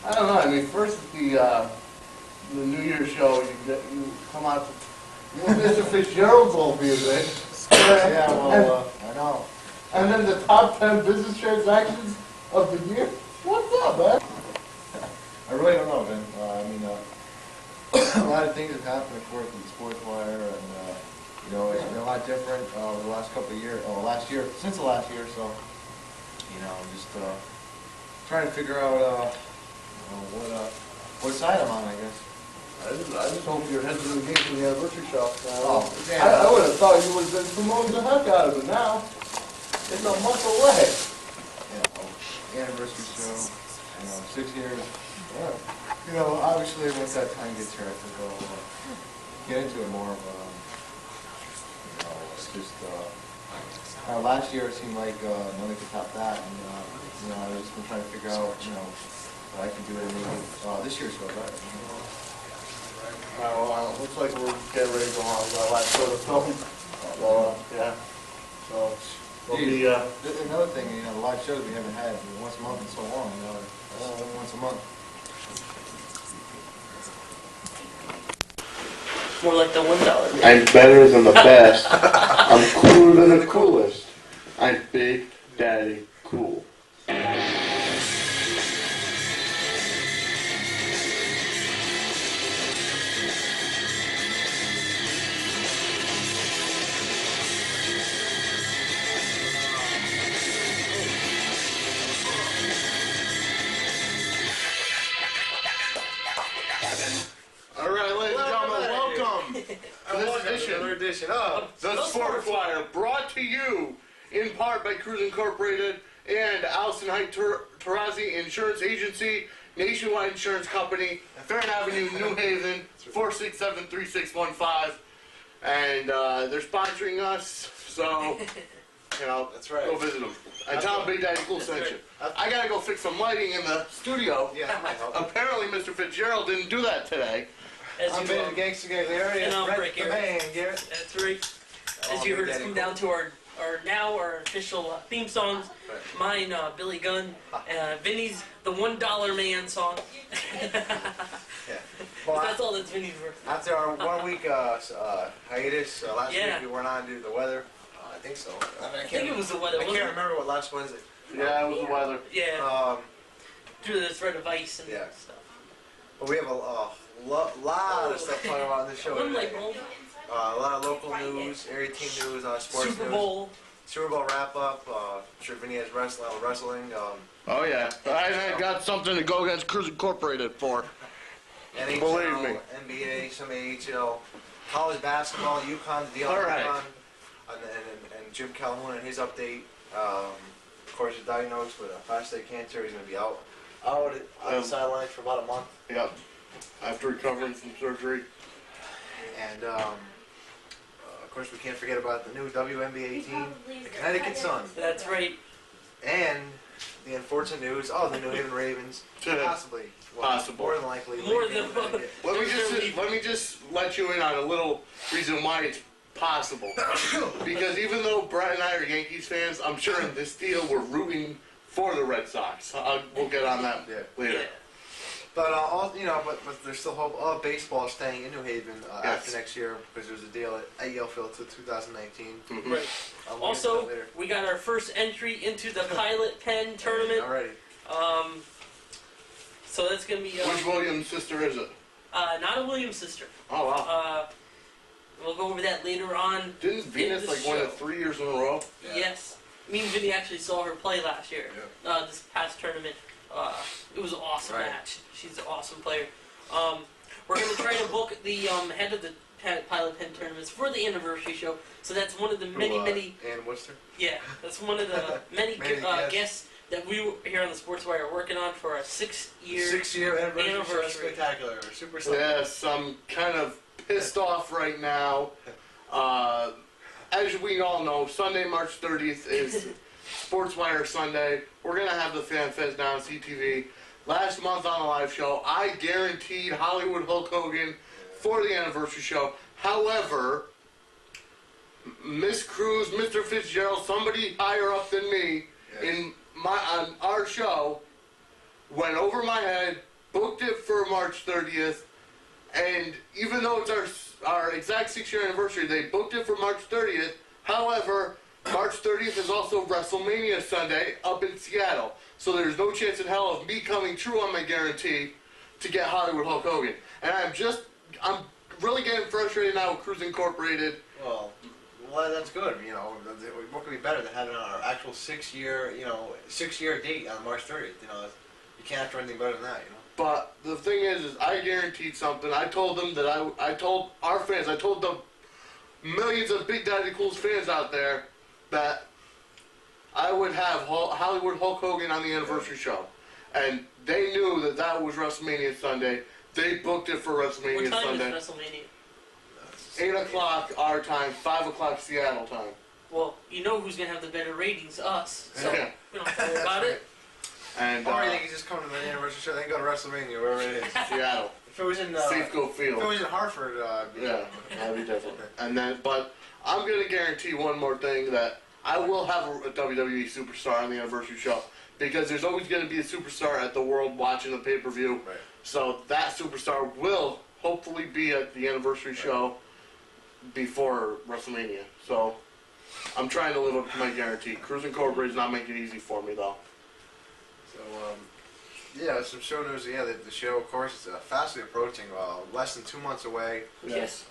I don't know. I mean, first the New Year's show, you come out. Mr. Fitzgerald's old music. Yeah, well, I know. And then the top 10 business transactions of the year. What's up, man? I really don't know, Vin. I mean, a lot of things have happened, of course, with Sportswire, and you know, it's been a lot different over the last couple of years, since the last year. So, you know, I'm just trying to figure out what side I'm on, I guess. I just hope you're heading to the game for the anniversary show. Yeah. I would have thought you would have been promoting the heck out of it now. It's a month away. Yeah, well, anniversary show, you know, 6 years. Yeah. You know, obviously once that time gets here, I think I'll get into it more. But, you know, it's just last year it seemed like nobody could top that, and you know, I've just been trying to figure out, you know, what I can do to make this year's show better. Well, looks like we're getting ready to go on our last show of film. Well, yeah. So it'll be another thing, you know, the live shows we haven't had once a month in so long. You know, once a month. More like the $1. I'm better than the best. I'm cooler than the coolest. I'm Big Daddy Cool. Edition of the Sportswire, brought to you in part by Cruise Incorporated and Allison Height Tarazi Insurance Agency, Nationwide Insurance Company, Farron Avenue, New Haven, 467-3615, and they're sponsoring us, so you know, that's right. Go visit them. And tell them Big Daddy Cool sent you. I gotta go fix some lighting in the studio. Yeah, apparently Mr. Fitzgerald didn't do that today. I'm Vinnie the Gangster Gang Larry, and Brett the Man, Garrett. That's right. As you heard us come down to our official theme songs. Mine, Billy Gunn, Vinnie's The $1 Man song. Yeah. Well, that's all that's Vinnie's worth. After our 1 week hiatus, last week we weren't on due to the weather. I think so. I think it was the weather. I can't remember what last Wednesday. Yeah, it was the weather. Yeah. Due to the threat of ice and stuff. But we have a lot of stuff talking about on this show today. A lot of local news, area team news, sports Super Bowl. news. Super Bowl wrap-up. I'm sure Vinnie has wrestling. Oh, yeah. I got something to go against Cruise Incorporated for. NHL, believe me. NBA, some AHL, college basketball, UConn, UConn, and Jim Calhoun and his update. Of course, he's diagnosed with prostate cancer. He's going to be out on the sidelines for about a month. Yep. After recovering from surgery. And, of course, we can't forget about the new WNBA team, the Connecticut Sun. That's right. And the unfortunate news, the New Haven Ravens, possibly. Possible. More than likely. More than let me just let you in on a little reason why it's possible. Because even though Brett and I are Yankees fans, I'm sure in this deal we're rooting for the Red Sox. We'll get on that later. Yeah. But but there's still hope of baseball staying in New Haven after next year because there's a deal at Yale Field till 2019. Mm-hmm. Right. Also, we got our first entry into the Pilot Pen tournament. Already. So that's gonna be. Which Williams sister is it? Not a Williams sister. Oh wow. We'll go over that later on. Didn't Venus win it 3 years in a row? Yeah. Yes. Me and Vinnie actually saw her play last year. Yeah. This past tournament. It was an awesome match. She's an awesome player. We're going to try to book the head of the Pilot Pen tournaments for the anniversary show. So that's one of the many... Ann Worcester? Yeah, that's one of the many guests that we here on the Sportswire are working on for a 6-year anniversary. Spectacular. Super something. Yes, I'm kind of pissed off right now. As we all know, Sunday, March 30th is Sportswire Sunday. We're going to have the Fan Fest down on CTV. Last month on the live show, I guaranteed Hollywood Hulk Hogan for the anniversary show. However, Miss Cruz, Mr. Fitzgerald, somebody higher up than me on our show went over my head booked it for March 30th, and even though it's our exact 6-year anniversary, they booked it for March 30th. However, March 30th is also WrestleMania Sunday up in Seattle, so there's no chance in hell of me coming true on my guarantee to get Hollywood Hulk Hogan. And I'm really getting frustrated now with Cruise Incorporated. Well, that's good. You know, what could be better than having our actual 6-year date on March 30th? You know, you can't ask for anything better than that. You know. But the thing is I guaranteed something. I told them that I told our fans, I told the millions of Big Daddy Cool's fans out there that I would have Hollywood Hulk Hogan on the anniversary show. And they knew that that was WrestleMania Sunday. They booked it for WrestleMania Sunday. What time is WrestleMania? 8 o'clock our time, 5 o'clock Seattle time. Well, you know who's going to have the better ratings? Us. So Yeah. we don't have to worry about it. And Or you think he's just coming to the anniversary show, then go to WrestleMania, wherever it is. Seattle. If it was in Safeco Field. if it was in Hartford, Yeah, that'd be different. And then, but I'm gonna guarantee one more thing, that I will have a WWE superstar on the anniversary show, because there's always gonna be a superstar at the World watching the pay-per-view. Right. So that superstar will hopefully be at the anniversary show before WrestleMania. So I'm trying to live up to my guarantee. Cruise Incorporated's not making it easy for me though. So, yeah, some show news. Yeah, the show, of course, is fastly approaching. Less than 2 months away. Yes.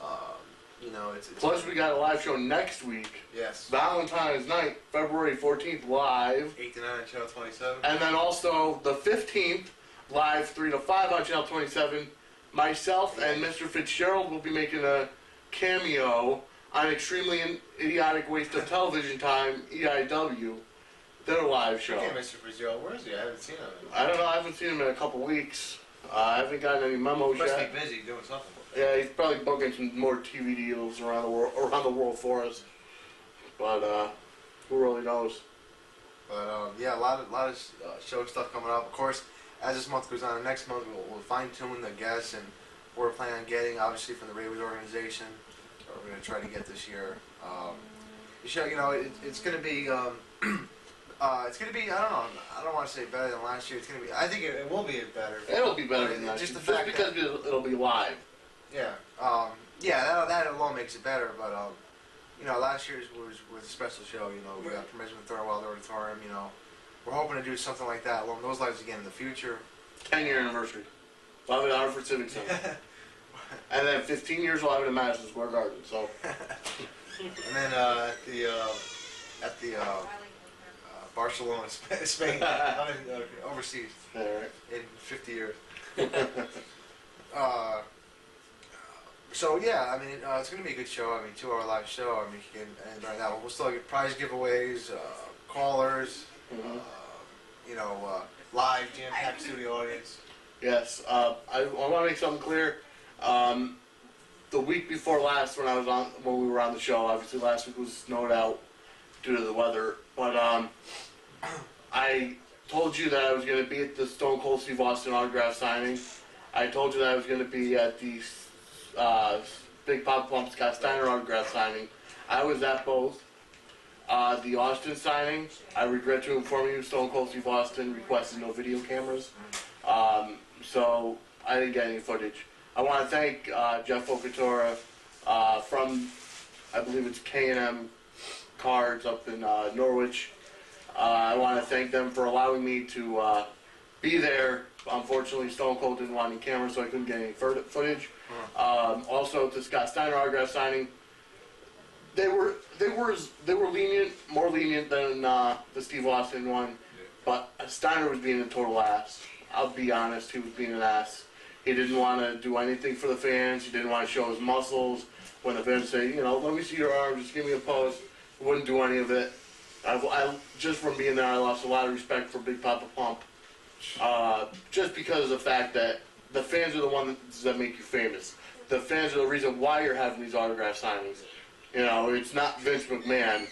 You know, it's Plus we got a live show next week, yes, Valentine's night, February 14th, live. 8 to 9 on Channel 27. And then also the 15th, live 3 to 5 on Channel 27. Myself and Mr. Fitzgerald will be making a cameo on Extremely Idiotic Waste of Television Time, EIW, their live show. Okay, Mr. Fitzgerald, where is he? I haven't seen him. I don't know, I haven't seen him in a couple weeks. I haven't gotten any memos Must yet. be busy doing something. Yeah, he's probably booking some more TV deals around the world for us. But who really knows? But yeah, a lot of show stuff coming up. Of course, as this month goes on, next month we'll fine tune the guests and what we're planning on getting. Obviously from the Ravens organization, we're going to try to get this year. The show, you know, it's going to be. It's going to be. I don't want to say better than last year. It's going to be. I think it will be better. It'll be better than that. Just Just the fact because it'll be live. Yeah. Yeah. That alone makes it better. But you know, last year's was a special show. You know, we got permission to throw out the auditorium. You know, we're hoping to do something like that along those lines again in the future. 10-year anniversary. We'll have it at Hartford Civic Center. And then 15 years we'll have it in Madison Square Garden. So. And then at the Barcelona, Spain, overseas All right. in 50 years. So yeah, I mean, it's going to be a good show. I mean, 2-hour live show. I mean, you can, and right now we'll still get prize giveaways, callers, you know, live jam-packed studio audience. Yes. I want to make something clear. The week before last, when we were on the show, obviously last week was snowed out due to the weather. But I told you that I was going to be at the Stone Cold Steve Austin autograph signing. I told you that I was going to be at the Big Pop Pump Scott Steiner autograph signing. I was at both. The Austin signing, I regret to inform you, Stone Cold Steve Austin requested no video cameras. So I didn't get any footage. I want to thank Jeff Ocatora from, I believe it's K&M Cards up in Norwich. I want to thank them for allowing me to be there. Unfortunately, Stone Cold didn't want any cameras, so I couldn't get any footage. Also, to Scott Steiner autograph signing, they were lenient, more lenient than the Steve Austin one, but Steiner was being a total ass. I'll be honest, he was being an ass. He didn't want to do anything for the fans. He didn't want to show his muscles. When the fans say, you know, let me see your arms, just give me a pose, he wouldn't do any of it. I just from being there, I lost a lot of respect for Big Papa Pump. Just because of the fact that the fans are the ones that make you famous. The fans are the reason why you're having these autograph signings. You know, it's not Vince McMahon.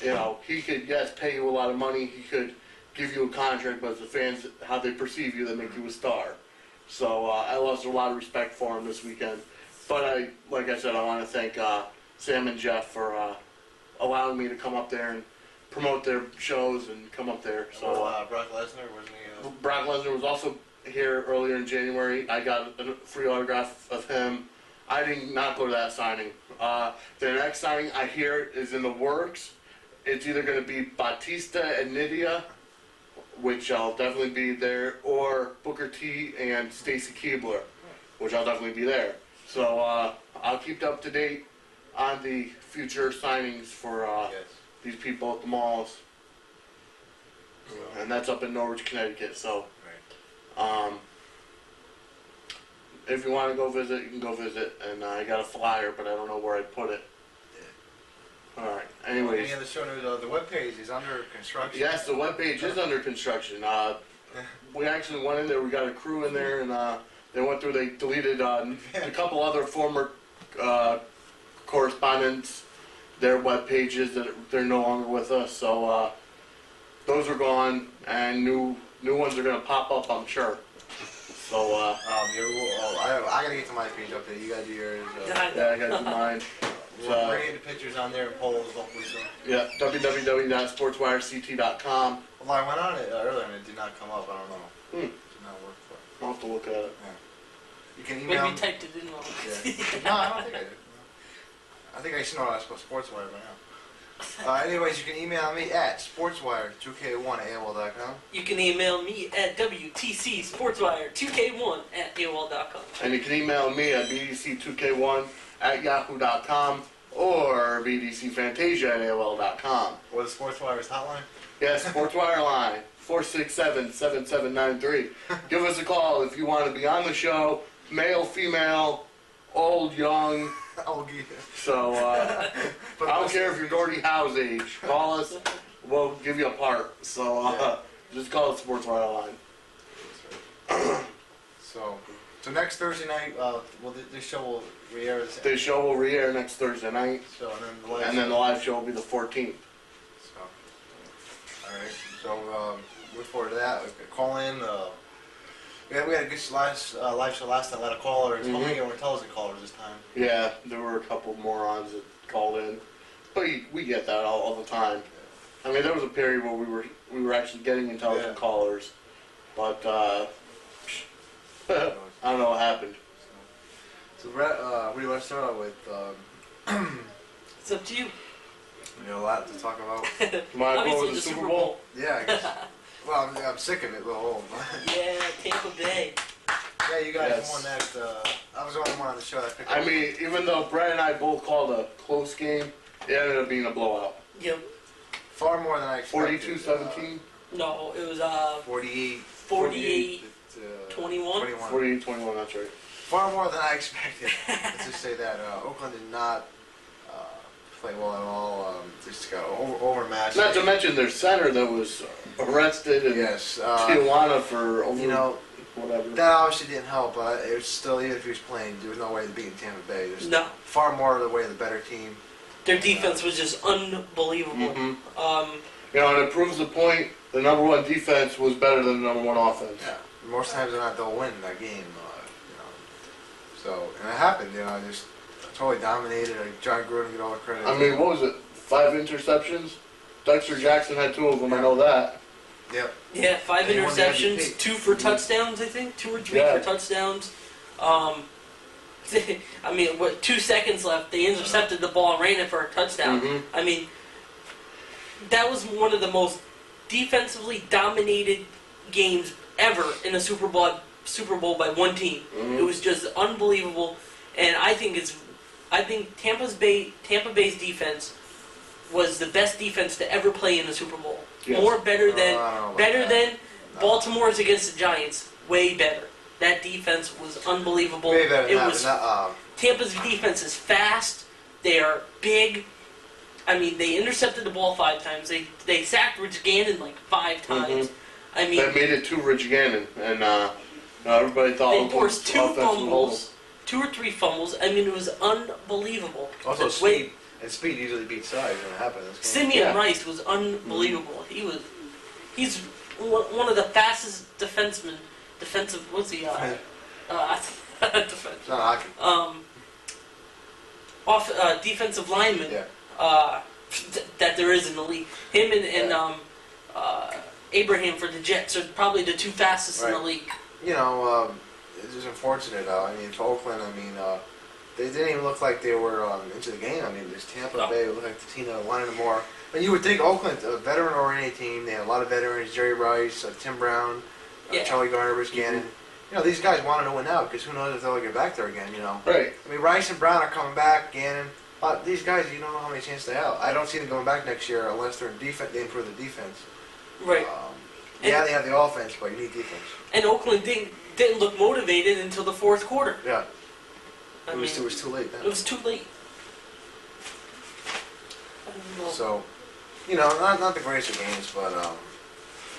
You know, he could, yes, pay you a lot of money. He could give you a contract, but it's the fans, how they perceive you, that make you a star. So I lost a lot of respect for him this weekend. But like I said, I want to thank Sam and Jeff for allowing me to come up there and promote their shows and come up there. So Brock Lesnar, wasn't he? Brock Lesnar was also here earlier in January. I got a free autograph of him. I did not go to that signing. The next signing I hear is in the works. It's either going to be Batista and Nydia, which I'll definitely be there, or Booker T and Stacy Keibler, which I'll definitely be there. So I'll keep up to date on the future signings for these people at the malls. And that's up in Norwich, Connecticut. So if you want to go visit, you can go visit. And I got a flyer, but I don't know where I'd put it. All right. Anyways. Any other show news? The webpage is under construction. Yes, the webpage is under construction. We actually went in there. We got a crew in there, and they went through. They deleted a couple other former correspondents, their web pages that they're no longer with us. So those are gone, and new ones are gonna pop up, I'm sure. So I gotta get to my page update. You gotta do yours. yeah, I gotta do mine. We're getting the pictures on there and polls, hopefully soon. Yeah, www.sportswirect.com. Well, I went on it earlier and it did not come up. I don't know. It did not work for it. I'll have to look at it. Yeah. You can email. Maybe you typed it in wrong. Yeah. No, I don't think I did. I think I should know how to spell Sportswire by now. Anyways, you can email me at sportswire2k1@AOL.com. You can email me at WTCSportswire2k1@AOL.com. And you can email me at bdc2k1@yahoo.com or bdcfantasia@AOL.com. Or the Sportswire's hotline. Yes, Sportswire line, 467-7793. Give us a call if you want to be on the show, male, female, old, young. So, I don't care if you're Gordie Howe's age. Call us, we'll give you a part. So, just call the Sportswire line. So next Thursday night, this show will re-air. The show will re-air next Thursday night. So, and then the live show will be the 14th. So, alright. So, look forward to that. Call in. We had a good live show last time. A lot of callers. How many were television callers this time? Yeah, there were a couple morons that called in, but we get that all the time. I mean, there was a period where we were actually getting intelligent callers, but I don't know what happened. So Brett, what do you want to start out with? It's up to you. We got a lot to talk about. Want to go Obviously over the Super Bowl? Yeah, I guess. Well, I'm sick of it, but Yeah, Tampa Bay. yeah, you guys won that. I was the only one on the show that picked I up. mean, even though Brett and I both called a close game, it ended up being a blowout. Yep. Far more than I expected. 42-17? No, it was 48. 21. 48-21, that's right. Far more than I expected. Let's just say that. Oakland did not play well at all. Just got overmatched. Not to mention their center that was arrested in Tijuana for over, whatever. That obviously didn't help, but it was still, even if he was playing, there was no way to beat Tampa Bay. There's No. far more of the way the better team. Their defense was just unbelievable. And it proves the point. The number one defense was better than the number one offense. Yeah. Most times they'll win that game. So, and it happened. Just totally dominated. John Gruden get all the credit. I mean, what was it? 5 interceptions? Dexter Jackson had 2 of them. I know that. Yep. Yeah, 5 And he won the interceptions, MVP. 2 for touchdowns, I think. 2 or 3 for touchdowns. I mean, 2 seconds left, they intercepted the ball and ran it for a touchdown. I mean, that was one of the most defensively dominated games ever in a Super Bowl by one team. It was just unbelievable, and I think Tampa Bay's defense was the best defense to ever play in the Super Bowl. Yes. Better than Baltimore's against the Giants. Way better. That defense was unbelievable. Way better than Tampa's defense is fast. They are big. I mean, they intercepted the ball 5 times. They sacked Rich Gannon like 5 times. I mean, that made it 2 Rich Gannon, and everybody thought they forced 2 fumbles, 2 or 3 fumbles. I mean, it was unbelievable. Also, speed usually beats size when it happens. Simeon Rice was unbelievable. He's one of the fastest defensive. What's he? It's not hockey. Defensive lineman. That there is in the league. Him and Abraham for the Jets are probably the 2 fastest in the league. you know, it's just unfortunate. I mean, for Oakland, I mean, they didn't even look like they were into the game. I mean, this Tampa Bay looked like the team that wanted them more. And you would think Oakland, a veteran-oriented team, they had a lot of veterans, Jerry Rice, Tim Brown, Charlie Garner, Rich Gannon. You know, these guys wanted to win out because who knows if they'll get back there again, you know. Right. I mean, Rice and Brown are coming back, Gannon. These guys, you don't know how many chances they have. I don't see them going back next year unless they're in defense. They improve the defense. Right. Yeah, they have the offense, but you need defense. And Oakland didn't look motivated until the fourth quarter. Yeah. I It was mean, too late then. it was too late. I don't know. So, you know, not the greatest of games, but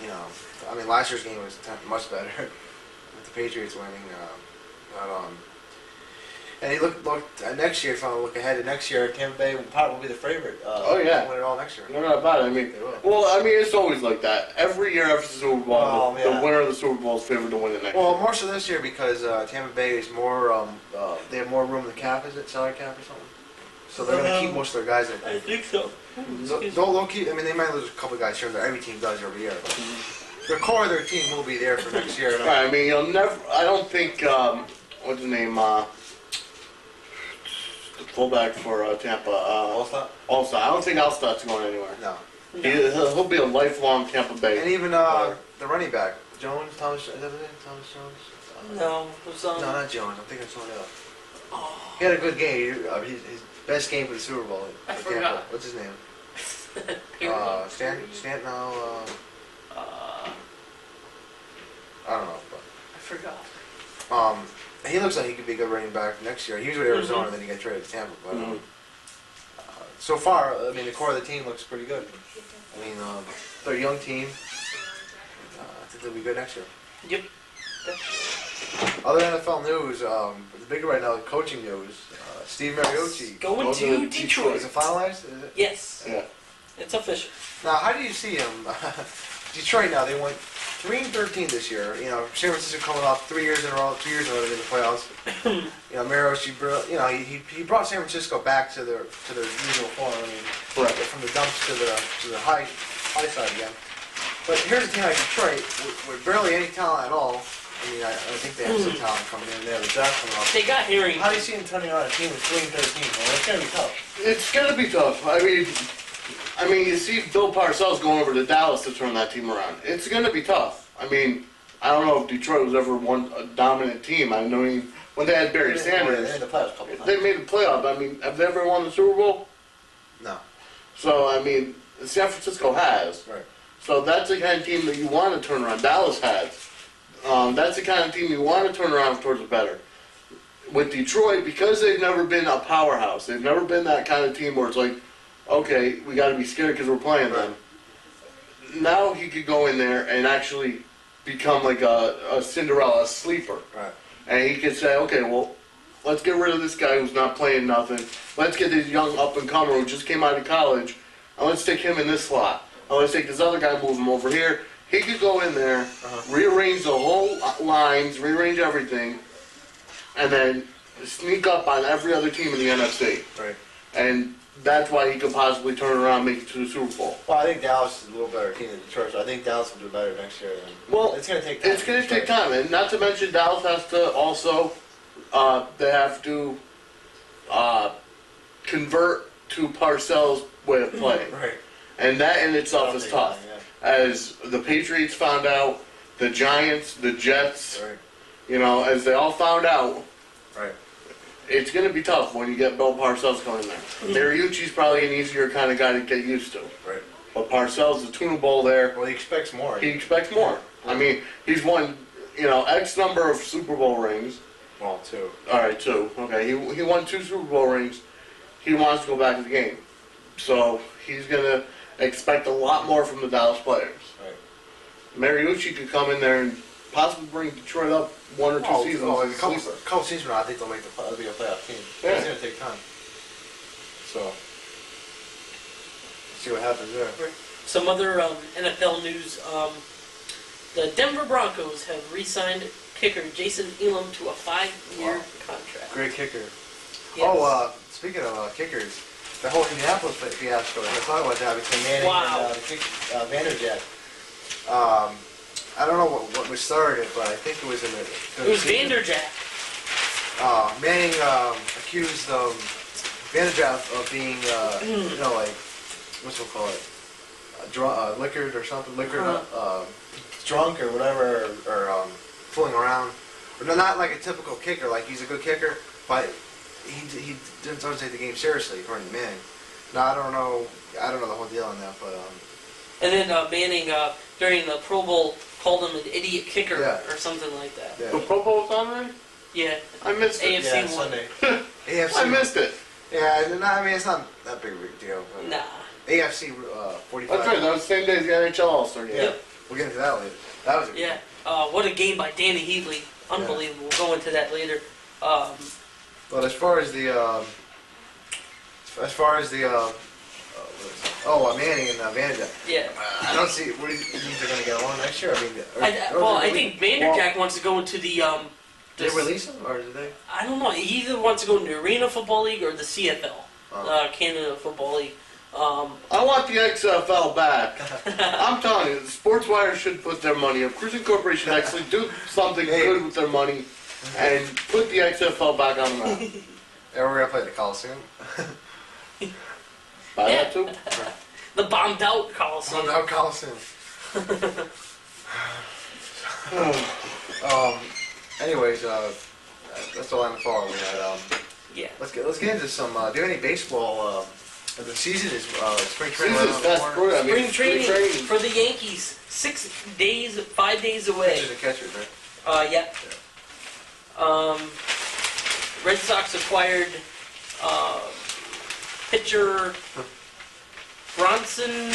you know, I mean, last year's game was much better with the Patriots winning. And he looked next year. If I want to look ahead to next year, Tampa Bay will probably be the favorite. Oh, yeah. To win it all next year. No doubt about it. I mean, They will. well, I mean, it's always like that. Every year after the Super Bowl, Well, yeah. the winner of the Super Bowl is favored to win the next Well, year. more so this year because Tampa Bay is more. They have more room in the cap. Is it salary cap or something? So they're going to keep most of their guys. I think so. They'll keep. I mean, they might lose a couple guys here and there. Every team does every year. But the core of their team will be there for next year. Right, I mean, you'll never. I don't think. What's his name? The fullback for Tampa. Allstott? Allstott. I don't think Allstott's going anywhere. No. He'll be a lifelong Tampa Bay. And even the running back, Jones, Thomas, is that his name? Thomas Jones? No, it was No, not Jones. I'm thinking of someone else. Oh, He had a good game. His best game for the Super Bowl. I at forgot. Tampa. What's his name? Stanton. No. I don't know. I forgot. But, he looks like he could be a good running back next year. He was with Arizona, then he got traded to Tampa. But so far, I mean, the core of the team looks pretty good. I mean, they're a young team. I think they'll be good next year. Yep. Other NFL news, the big right now, the coaching news. Steve Mariucci. Going to Detroit. Is it finalized? Is it? Yes. Yeah. It's official. Now, how do you see him? Detroit now, they went 3-13 this year. You know, San Francisco coming off 2 years in a row in the playoffs. You know, Mariucci, you know, he brought San Francisco back to their usual form. I mean, Correct. from the dumps to the high side again. But here's a team like Detroit with barely any talent at all. I mean, I think they have some talent coming in. They have a draft coming up. They got Harry. How do you see him turning on a team with 3-13? Well, it's gonna be tough. It's gonna be tough. I mean, you see Bill Parcells going over to Dallas to turn that team around. It's gonna be tough. I mean, I don't know if Detroit was ever a dominant team. I know when they had Barry Sanders, They made the playoffs a couple times. they made the playoff. I mean, have they ever won the Super Bowl? No. So I mean, San Francisco has. Right. So that's the kind of team that you want to turn around. Dallas has. That's the kind of team you want to turn around towards the better. With Detroit, because they've never been a powerhouse, they've never been that kind of team where it's like, okay, we got to be scared because we're playing them. Now he could go in there and actually become like a Cinderella, a sleeper. Right. And he could say, okay, well, let's get rid of this guy who's not playing nothing. Let's get this young up-and-comer who just came out of college, and let's take him in this slot. And let's take this other guy, move him over here. He could go in there, rearrange the whole lines, rearrange everything, and then sneak up on every other team in the NFC. Right. And that's why he could possibly turn around and make it to the Super Bowl. Well, I think Dallas is a little better team than Detroit, so I think Dallas will do better next year. Well, it's going to take time. It's going to take time, and not to mention Dallas has to also, they have to convert to Parcells' way of playing. Right. And that in itself is tough. Time, yeah. As the Patriots found out, the Giants, the Jets, Right. you know, as they all found out, Right. it's going to be tough when you get Bill Parcells coming there. Mariucci's probably an easier kind of guy to get used to. Right. But Parcells, the tuna bowl there, Well, he expects more. he expects more. I mean, he's won, you know, X number of Super Bowl rings. Well, too. All right, 2. Okay, he won 2 Super Bowl rings. He wants to go back to the game. So he's going to expect a lot more from the Dallas players. Right. Mariucci could come in there and possibly bring Detroit up 1 or 2 seasons. Oh, a couple seasons from now, I think they'll be a playoff team. Yeah. It's going to take time. So, see what happens there. Some other NFL news. The Denver Broncos have re-signed kicker Jason Elam to a 5-year contract. Great kicker. Yes. Oh, speaking of kickers, the whole Indianapolis fiasco, let's talk about that between Manning Wow. and Vanderjagt. I don't know what was started it, but I think it was in the. It was Vanderjack. Manning accused Vanderjack of being, you know, like, what's we'll call it, liquored or something, drunk or whatever, or fooling around. But no, not like a typical kicker. Like he's a good kicker, but he doesn't take the game seriously, according to Manning. Now I don't know the whole deal on that, but. And then Manning during the Pro Bowl called him an idiot kicker or something like that. Yeah. The Pro Bowl Sunday? Yeah. I missed it. AFC yeah, won. Sunday. AFC. I missed it. Yeah, I mean it's not that big of a deal. But Nah. AFC 45. That's right. That was the same day as the NHL All-Star game. Yep. We'll get into that later. That was a Yeah. What a game by Danny Heatley. Unbelievable. We'll go into that later. But as far as the Manning and Vanderjack. Yeah. I don't see. What do you think they're going to get along next year? I mean, I think Vanderjack wants to go into the. Did they release him or did they? I don't know. He either wants to go into the Arena Football League or the CFL, Canada Football League. I want the XFL back. I'm telling you, the Sportswire should put their money up. Cruising Corporation actually do something good with their money and put the XFL back on the map. Yeah, we're going to play the Coliseum. Buy that too? The bombed out Coliseum. Somehow Coliseum. Anyways, that's all on the fall. We had. Yeah. Let's get into some. Do you have any baseball? The season is spring training. Season's fast forward. I mean, Spring training for the Yankees. 5 days away. Pitchers and catchers, right? Yeah. Red Sox acquired pitcher Bronson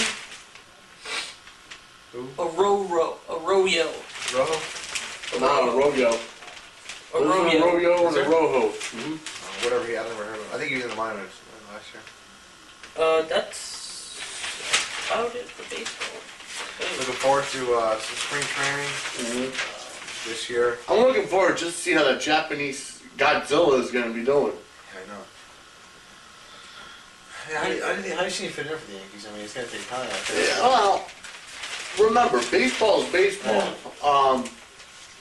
Arroyo. Rojo? Not a rodeo. There's a rodeo and a rojo. Whatever. I never heard of him. I think he was in the minors last year. That's about it for baseball. Looking forward to some spring training this year. I'm looking forward just to see how that Japanese Godzilla is going to be doing. Yeah, I know. Yeah, how do you see him fit in for the Yankees? I mean, it's going to take time. Yeah, well, remember, baseball is baseball.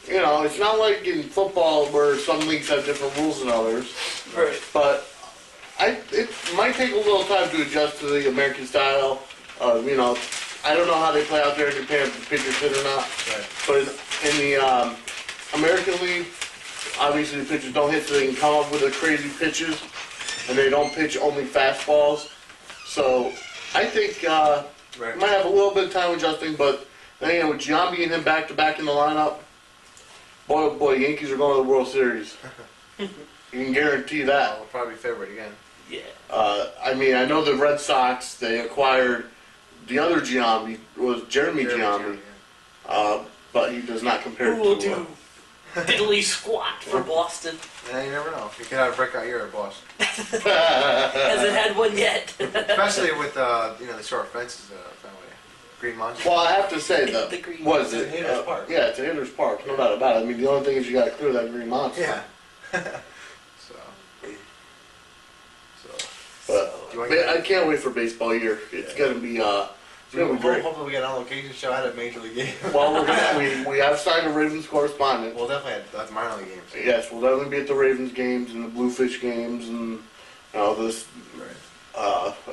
You know, it's not like in football where some leagues have different rules than others. Right. But it might take a little time to adjust to the American style. You know, I don't know how they play out there in Japan if the pitchers hit or not. Right. But in the American League, obviously the pitchers don't hit, so they can come up with the crazy pitches, and they don't pitch only fastballs. So I think might have a little bit of time adjusting, but then again, with Giambi and him back-to-back in the lineup, boy, oh boy, Yankees are going to the World Series. You can guarantee that. We'll probably be favored again. Yeah. I mean, I know the Red Sox, they acquired the other Giambi, was Jeremy Giambi, but he does not compare Who will to... do diddly squat for Boston? Yeah, you never know. You could have a breakout year at Boston. Hasn't had one yet. Especially with the short fences that way. Green monster. Well, I have to say, The green was monster. it? It's a hitter's park. Yeah, it's a hitter's park, no doubt about it. I mean, the only thing is you got to clear that green monster. Yeah. But I can't wait for baseball year. It's gonna be great. Hopefully we get on location show at a major league game. Well, we have signed a Ravens correspondent. We'll definitely at the minor league games. Yes, we'll definitely be at the Ravens games and the Bluefish games and this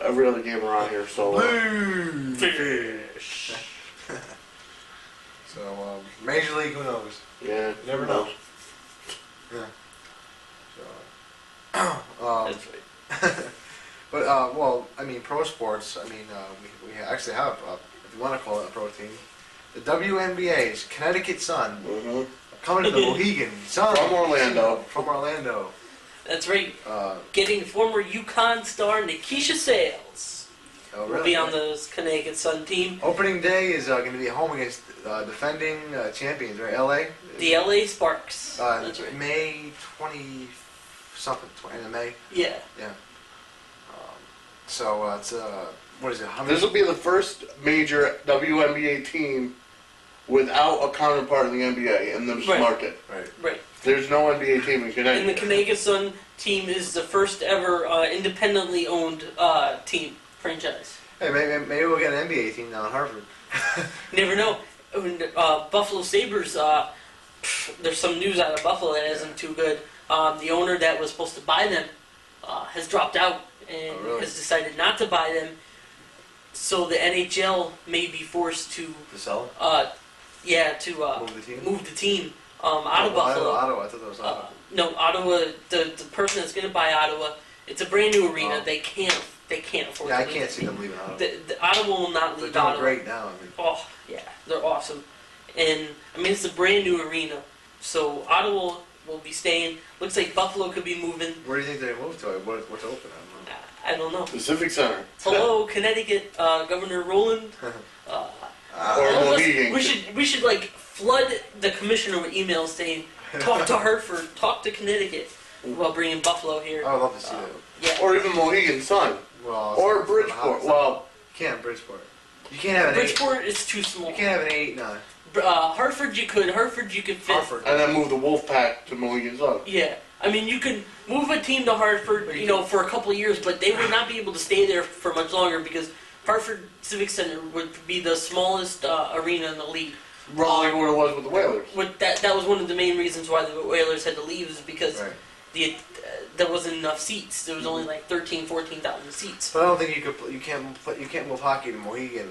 every other game around here. So Fish. So major league, who knows? yeah, You never know. Yeah. So, That's right. but well, I mean, pro sports. I mean, we actually have, if you want to call it a pro team, the WNBA's Connecticut Sun coming to the Mohegan Sun From Orlando. From Orlando. That's right. Getting former UConn star Nikisha Sales Oh, will be on the Connecticut Sun team. Opening day is going to be at home against defending champions, right? LA. The LA Sparks. That's right. May 20 something, 20 of May. Yeah. Yeah. So it's what is it? this will be the first major WNBA team without a counterpart in the NBA in this market. Right. Right. There's no NBA team in Connecticut. And the Connecticut Sun team is the first ever independently owned team franchise. Hey, maybe we'll get an NBA team down at Harvard. Never know. Buffalo Sabres, there's some news out of Buffalo that isn't too good. The owner that was supposed to buy them has dropped out and has decided not to buy them. So the NHL may be forced to sell? move the team out of Buffalo. Ottawa. I thought that was Ottawa. No, Ottawa. The person that's going to buy Ottawa. It's a brand new arena. They can't afford. Yeah, to I can't see them leaving Ottawa. The Ottawa will not leave They're doing Ottawa. great now. I mean. Oh yeah, they're awesome, and I mean it's a brand new arena, so Ottawa will be staying. Looks like Buffalo could be moving. Where do you think they move to? What's open? I don't know. The Civic Center. Hello, Connecticut, Governor Roland. Or Mohegan. We should like flood the commissioner with emails saying, talk to Hartford, talk to Connecticut, while bringing Buffalo here. I would love to see that. Yeah. Or even Mohegan Sun. Well, Or Bridgeport. Well, you can't Bridgeport. You can't have an Bridgeport is too small. You can't have an 8, no. Hartford you could fit. Hartford. and then move the Wolfpack to Mohegan Sun. Yeah, I mean you could move a team to Hartford, for a couple of years, but they would not be able to stay there for much longer because Hartford Civic Center would be the smallest arena in the league. Roughly what it was with the Whalers. That was one of the main reasons why the Whalers had to leave is because there wasn't enough seats. There was only like 14,000 seats. But I don't think you can't move hockey to Mohegan.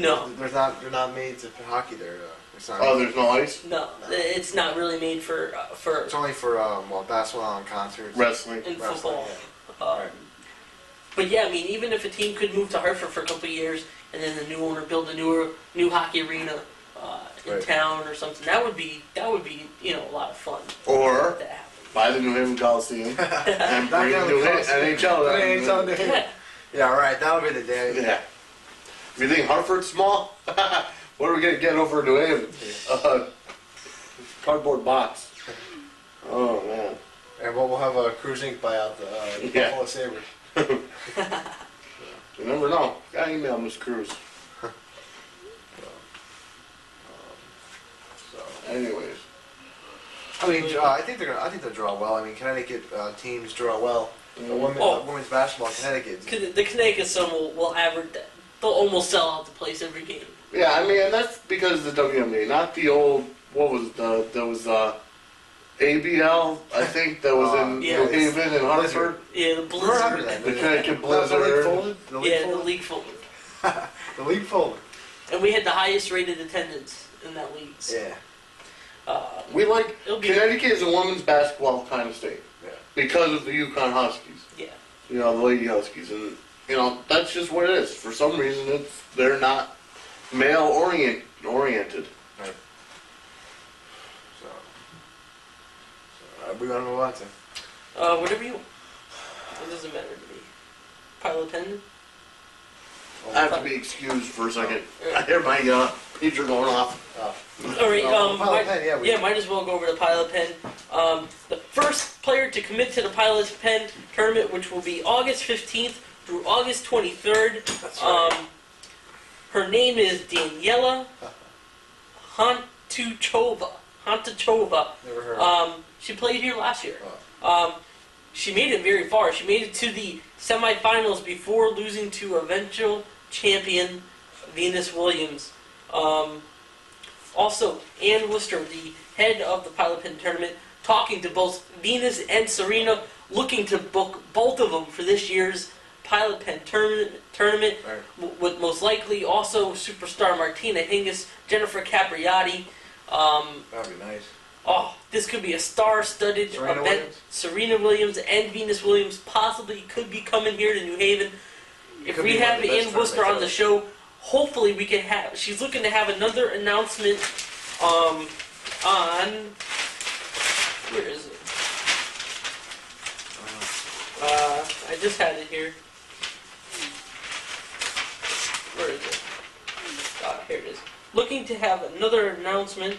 No. They're not made to put hockey there. It's not. Oh, there's no ice? No, it's not really made for It's only for basketball and concerts. Wrestling. and Wrestling, football. yeah. Right. But yeah, I mean, even if a team could move to Hartford for a couple of years, and then the new owner build a new hockey arena in town or something, that would be a lot of fun. Or That happen. buy the New Haven Coliseum and bring NHL. Yeah. Yeah, right. That would be the day. Yeah. If you think Hartford's small, what are we going to get over New Haven? Cardboard box. Oh, man. And we'll have a Cruise Inc. buy out the Buffalo Sabres. You never know. Got to email Miss Cruz. Anyways. I mean, I think they'll draw well. I mean, Connecticut teams draw well. The women's basketball, Connecticut. The Connecticut Sun will average that. They'll almost sell out the place every game. Yeah, I mean, and that's because of the WMA, not the old, there was ABL, I think, that was in New Haven and Hartford. Yeah, the Blizzard. The Connecticut Blizzard. The league folded. The league folded. And we had the highest rated attendance in that league. So. Yeah. Connecticut is a women's basketball kind of state. Yeah. Because of the Yukon Huskies. Yeah. The Lady Huskies. And, that's just what it is. For some reason, they're not male oriented. Right. So we want to move on to? Whatever you want. It doesn't matter to me. Pilot pen? I have to be excused for a second. I hear my pager going off. Alright, might as well go over the Pilot Pen. The first player to commit to the Pilot Pen tournament, which will be August 15th through August 23rd. That's right. Her name is Daniela Hantuchova. Never heard of She played here last year. She made it very far. She made it to the semifinals before losing to eventual champion Venus Williams. Also, Ann Worcester, the head of the Pilot Pen tournament, talking to both Venus and Serena, looking to book both of them for this year's Pilot Pen tournament, Right. with most likely also superstar Martina Hingis, Jennifer Capriati. That'd be nice. Oh, this could be a star-studded Serena event. Williams? Serena Williams and Venus Williams possibly could be coming here to New Haven. If Could we be one of have the best Ann Worcester on the tournaments show, hopefully we can have. She's looking to have another announcement on. Where is it? I just had it here. Where is it? Here it is. Looking to have another announcement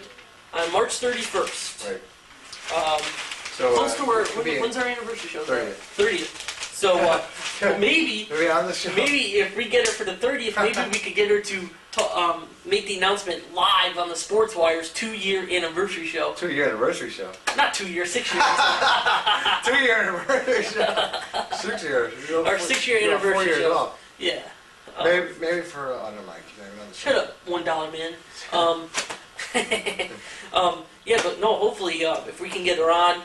on March 31st. Right. So close to when's our anniversary show? 30th. So maybe on the show. Maybe if we get her for the 30th, maybe we could get her to make the announcement live on the Sportswire's 2-year anniversary show. 2-year anniversary show. Not 2 years, 6 years. 2-year anniversary show. 6 years. Our 6-year anniversary 4 years show. off. Yeah. Maybe for under Mike. Shut up, $1 man. Yeah, but no. Hopefully, if we can get her on,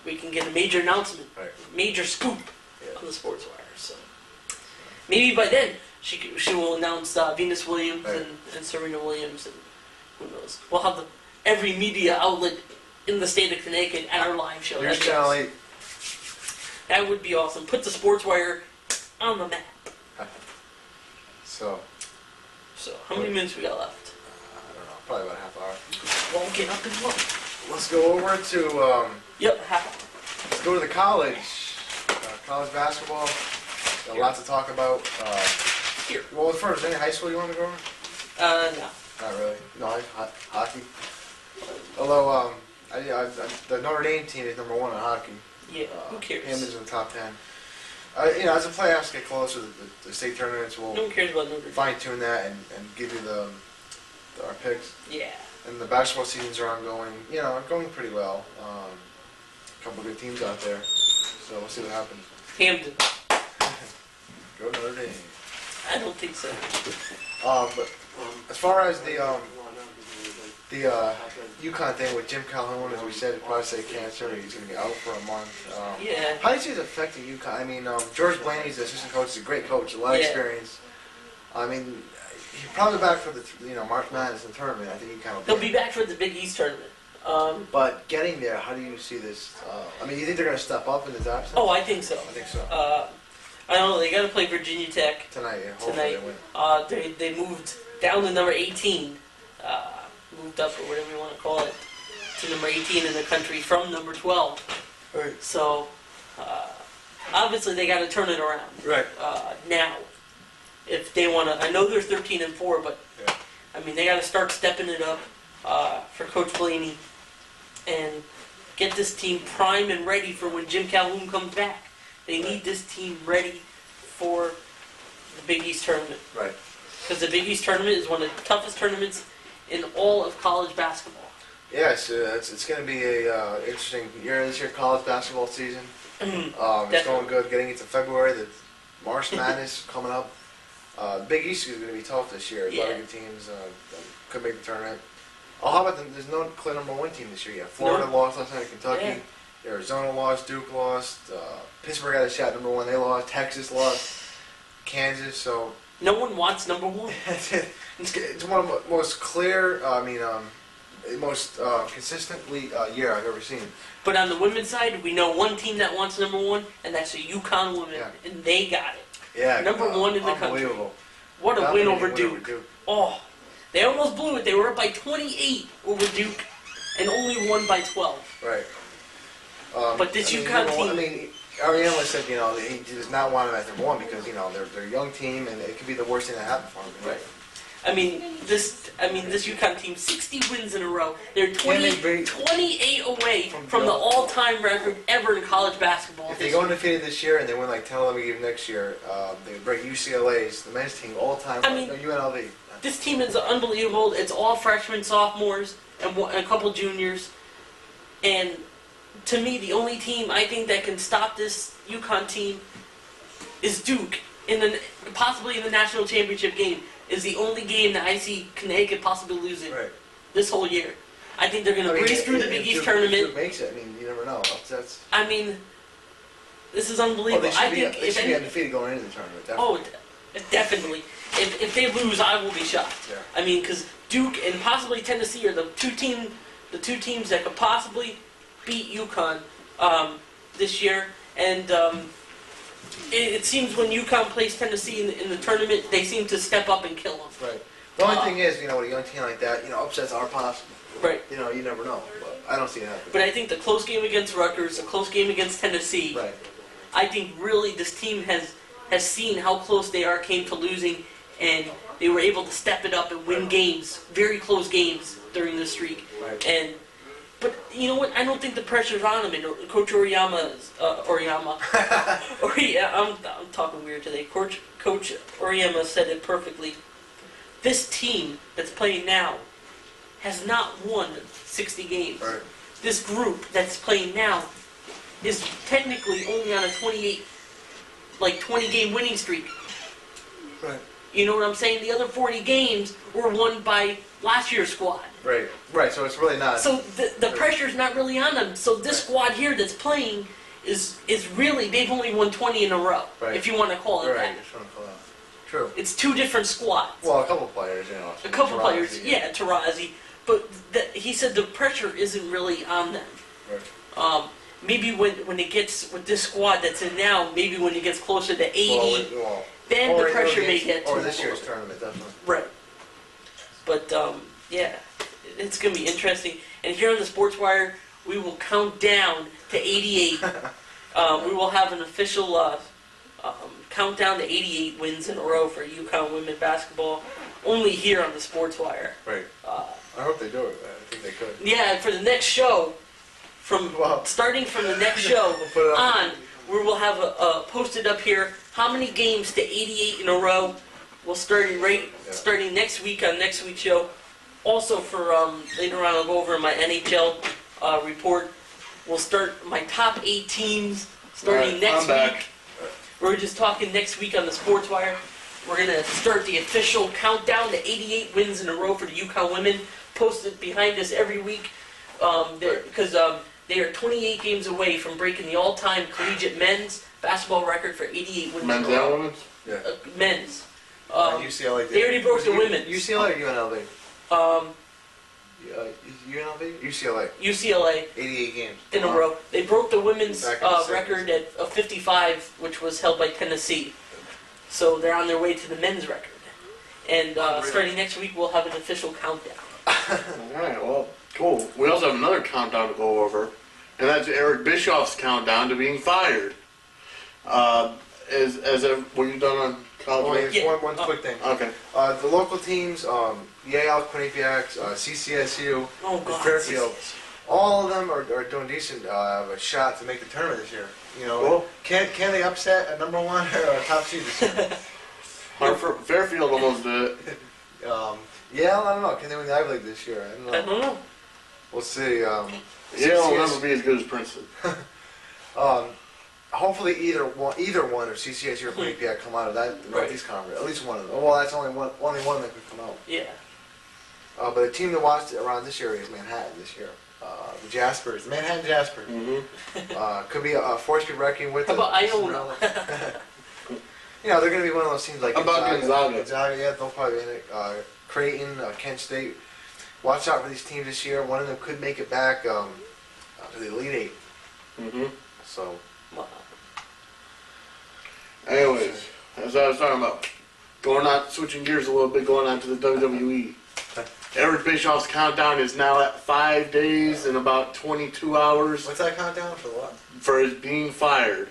we can get a major announcement, major scoop on the Sportswire. So maybe by then she will announce Venus Williams and Serena Williams, and who knows? We'll have every media outlet in the state of Connecticut at our live show. Here's Channel 8. That would be awesome. Put the Sportswire on the map. So how many minutes we got left? I don't know, probably about a half hour. Well, get up and look. Let's go over to Yep, half hour. let's go to the college. College basketball. Got lots to talk about. Here. Well, first, any high school you want to go over? No. Not really. No, hockey. Although the Notre Dame team is number 1 in hockey. Yeah, who cares? Hammond's in the top 10. As the playoffs get closer, the state tournaments will No one cares about Notre Dame. fine-tune that and give you our picks. Yeah. And the basketball seasons are ongoing. Going pretty well. A couple of good teams out there. So we'll see what happens. Hamden. Go Notre Dame. I don't think so. But as far as the UConn thing with Jim Calhoun, as we said, prostate cancer, he's going to be out for a month. Yeah. How do you see it affecting UConn? I mean, George Blaney's the assistant coach. He's a great coach, a lot of experience. I mean, he's probably back for the March Madness and tournament. I think he kind of. He'll be back for the Big East tournament. But getting there, how do you see this? I mean, you think they're going to step up in this absence? Oh, I think so. I think so. I don't know. They got to play Virginia Tech Tonight, yeah. Hopefully tonight. they win. They moved down to number 18. Moved up, or whatever you want to call it, to number 18 in the country from number 12. Right. So, obviously they got to turn it around. Right. Now, if they want to, I know they're 13-4, but I mean they got to start stepping it up for Coach Blaney and get this team prime and ready for when Jim Calhoun comes back. They need this team ready for the Big East tournament. Right. Because the Big East tournament is one of the toughest tournaments in all of college basketball. Yes, it's going to be a interesting year this year, college basketball season. It's going good, getting into February. The March Madness coming up. Big East is going to be tough this year. A lot of good teams could make the tournament. Oh, how about there's no clear number 1 team this year yet. Florida lost last night to Kentucky. Yeah. Arizona lost. Duke lost. Pittsburgh had a shot number 1. They lost. Texas lost. Kansas. So no one wants number 1. It's one of the most clear. Most consistently year I've ever seen. But on the women's side, we know one team that wants number 1, and that's the UConn women, and they got it. Yeah, number 1 in the country. Unbelievable. What a win over Duke. Oh, they almost blew it. They were up by 28 over Duke, and only won by 12. Right. But this UConn team. I mean, our analyst said he does not want them at number 1 because they're a young team and it could be the worst thing that happened for them. Right. I mean this UConn team, 60 wins in a row. They're 28 away from the all-time record ever in college basketball. If they go undefeated this year and they win like 10, 11 games next year, they would break UCLA's, the men's team, all-time, UNLV. This team is unbelievable. It's all freshmen, sophomores, and a couple juniors. And to me, the only team I think that can stop this UConn team is Duke, possibly in the national championship game. Is the only game that I see Connecticut possibly losing this whole year. I think they're going to breeze through the Big East tournament. Duke makes it. I mean, you never know. I mean, this is unbelievable. They should be undefeated going into the tournament. Definitely. Oh, definitely. If they lose, I will be shocked. Yeah. I mean, because Duke and possibly Tennessee are the two teams that could possibly beat UConn this year. And it seems when UConn plays Tennessee in the tournament, they seem to step up and kill them. Right. The only thing is, with a young team like that, upsets are possible. Right. You never know. But I don't see it happening. But I think the close game against Rutgers, the close game against Tennessee, I think really this team has seen how close they came to losing, and they were able to step it up and win games, very close games during the streak. Right. But you know what? I don't think the pressure's on him. And Coach I'm talking weird today. Coach Oriyama said it perfectly. This team that's playing now has not won 60 games. Right. This group that's playing now is technically only on a 20-game winning streak. Right. You know what I'm saying? The other 40 games were won by last year's squad. Right. Right. So it's really not. So the pressure's not really on them. So this squad here that's playing is really, they've only won 20 in a row, Right. if you want to call it Right. that. Just want to call that. True. It's two different squads. Well, a couple players, you know. A couple Tarazi, players, yeah, Tarazi. But he said the pressure isn't really on them. Right. Maybe when it gets with this squad that's in now, maybe when it gets closer to 80, then or the pressure may get or to this them. year's tournament, definitely. Right. But yeah, it's gonna be interesting. And here on the Sportswire, we will count down to 88. We will have an official countdown to 88 wins in a row for UConn women basketball. Only here on the Sportswire. Right. I hope they do it. I think they could. Yeah, for the next show, starting from the next show We'll put it up. on, we will have posted up here how many games to 88 in a row. We'll starting next week on next week's show. Also for later on, I'll go over my NHL report. We'll start my top 8 teams starting next week. We're just talking next week on the Sportswire. We're gonna start the official countdown to 88 wins in a row for the UConn women. Post it behind us every week because they are 28 games away from breaking the all-time collegiate men's basketball record for 88 wins Men's in a and row. women's? Yeah. Men's. UCLA. They already broke the women's. UCLA or UNLV? UNLV? UCLA. UCLA 88 games. in a row. They broke the women's Back in the record at 55, which was held by Tennessee. So they're on their way to the men's record. And starting next week, we'll have an official countdown. Alright, well, cool. We also have another countdown to go over, and that's Eric Bischoff's countdown to being fired. Were you done on college? Yeah. One quick thing. Okay. The local teams, Yale, Quinnipiac, CCSU, Oh, God. Fairfield, all of them are doing decent. Have a shot to make the tournament this year. You know, Cool. can they upset a number 1 or a top seed this year? Fairfield almost did it. Yale, I don't know. Can they win the Ivy League this year? I I don't know. don't know. We'll see. Yale will never be as good as Princeton. Hopefully either one or CCSU or Quinnipiac come out of that Northeast Conference. At least one of them. Well, that's only one that could come out. Yeah. But the team that watched around this area is Manhattan this year. The Jaspers, the Manhattan Jaspers. Mm-hmm. Could be a force to be reckoned with. How about Iona? You know, they're going to be one of those teams like How about Gonzaga? Gonzaga, yeah, they'll probably be in it. Creighton, Kent State. Watch out for these teams this year. One of them could make it back to the Elite Eight. Mm-hmm. So. Wow. Anyways, as I was talking about, switching gears a little bit, going on to the WWE. Eric Bischoff's countdown is now at 5 days and about 22 hours What's that countdown for what? for his being fired.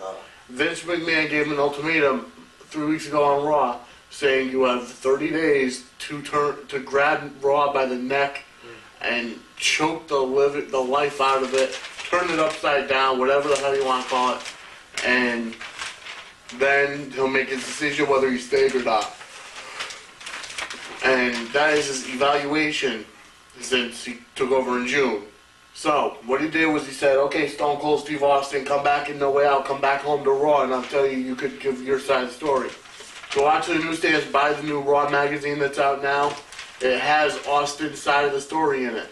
Vince McMahon gave him an ultimatum 3 weeks ago on Raw, saying you have 30 days to grab Raw by the neck and choke the life out of it, turn it upside down, whatever the hell you want to call it, and then he'll make his decision whether he stayed or not. And that is his evaluation since he took over in June. So, what he did was he said, okay, Stone Cold Steve Austin, come back in No Way Out, come back home to Raw, and I'll tell you, you could give your side of the story. Go out to the newsstands, buy the new Raw magazine that's out now. It has Austin's side of the story in it.